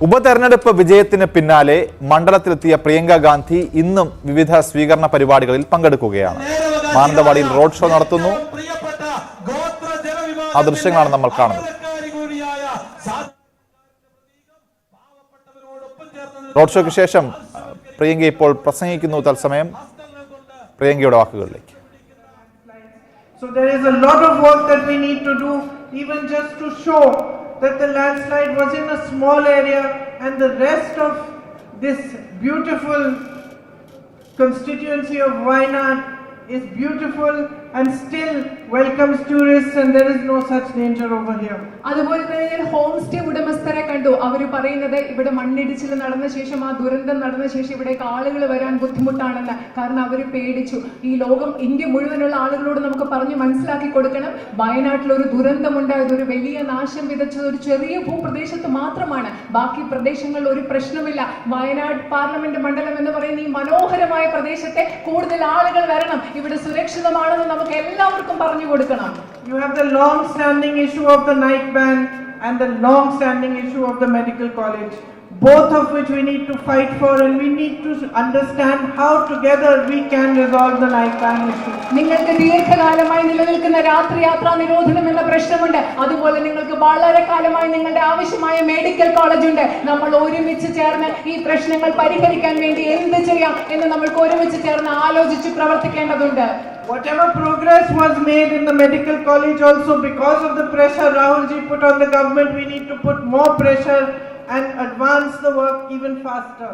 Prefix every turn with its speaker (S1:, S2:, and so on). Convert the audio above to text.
S1: ഉപതെരഞ്ഞെടുപ്പ് വിജയത്തിന് പിന്നാലെ മണ്ഡലത്തിലെത്തിയ പ്രിയങ്ക ഗാന്ധി ഇന്നും വിവിധ സ്വീകരണ പരിപാടികളിൽ പങ്കെടുക്കുകയാണ്. മാനന്തവാടിയിൽ റോഡ് ഷോ നടത്തുന്നു. ആ ദൃശ്യങ്ങളാണ് നമ്മൾ കാണുന്നത്. റോഡ് ഷോയ്ക്ക് ശേഷം പ്രിയങ്ക ഇപ്പോൾ പ്രസംഗിക്കുന്നു. തത്സമയം പ്രിയങ്കയുടെ വാക്കുകളിലേക്ക്.
S2: So there is a lot of work that we need to do, even just to show that the landslide was in a small area and the rest of this beautiful constituency of Wayanad is beautiful and still welcomes tourists and there is no such danger over here.
S3: അതുപോലെ തന്നെ home stay ഉടമസ്ഥരെ കണ്ടു. അവർ പറയുന്നത് ഇവിടെ മണ്ണിടിച്ചിൽ നടന്ന ശേഷം, ആ ദുരന്തം നടന്ന ശേഷം ഇവിടേക്ക് ആളുകൾ വരാൻ ബുദ്ധിമുട്ടാണെന്ന്. കാരണം അവർ പേടിച്ചു. ഈ ലോകം, ഇന്ത്യ മുഴുവനുള്ള ആളുകളോട് നമുക്ക് പറഞ്ഞു മനസ്സിലാക്കി കൊടുക്കണം, വയനാട്ടിൽ ഒരു ദുരന്തമുണ്ടായത്, ഒരു വലിയ നാശം വിതച്ചത് ഒരു ചെറിയ ഭൂപ്രദേശത്ത് മാത്രമാണ്. ബാക്കി പ്രദേശങ്ങളിൽ ഒരു പ്രശ്നമില്ല. വയനാട് പാർലമെന്റ് മണ്ഡലം എന്ന് പറയുന്ന ഈ മനോഹരമായ പ്രദേശത്തെ കൂടുതൽ ആളുകൾ വരണം, ഇവിടെ സുരക്ഷിതമാണെന്ന് നമുക്ക് എല്ലാവർക്കും പറഞ്ഞു കൊടുക്കണം.
S2: You have the long standing issue of the night ban and the long standing issue of the medical college, both of which we need to fight for, and we need to understand how together we can resolve the night ban issue.
S3: നിങ്ങൾക്ക് ദീർഘകാലമായി നിലനിൽക്കുന്ന രാത്രി യാത്രാ നിരോധനം എന്ന പ്രശ്നമുണ്ട്. അതുപോലെ നിങ്ങൾക്ക് വളരെ കാലമായി നിങ്ങളുടെ ആവശ്യമായ മെഡിക്കൽ കോളേജ് ഉണ്ട്. നമ്മൾ ഒരുമിച്ച് ചേർന്ന് ഈ പ്രശ്നങ്ങൾ പരിഹരിക്കാൻ വേണ്ടി എന്ത് ചെയ്യാം എന്ന് നമ്മൾക്ക് ഒരുമിച്ച് ചേർന്ന് ആലോചിച്ച് പ്രവർത്തിക്കേണ്ടതുണ്ട്.
S2: Whatever progress was made in the medical college also, because of the pressure Rahul ji put on the government, we need to put more pressure and advance the work even faster.